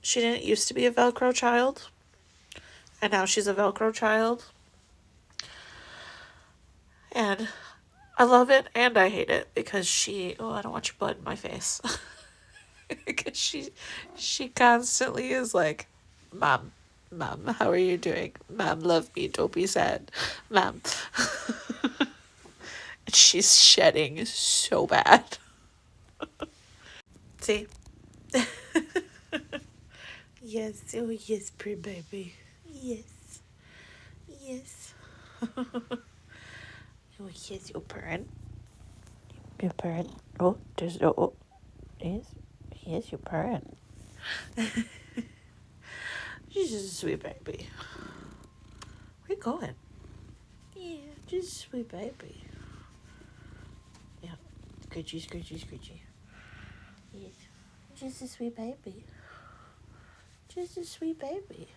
She didn't used to be a Velcro child, and now she's a Velcro child. And I love it and I hate it because I don't want your blood in my face. Because she constantly is like, Mom, Mom, how are you doing? Mom, love me, don't be sad. Mom. And she's shedding so bad. See? Yes, oh yes, pretty baby. Yes. Yes. Oh yes, your parent. Your parent. Oh, there's oh yes. Yes, your parent. She's just a sweet baby. Where you going? Yeah, just a sweet baby. Yeah. Scritchy, scritchy, scritchy. Yes. Just a sweet baby. Just a sweet baby.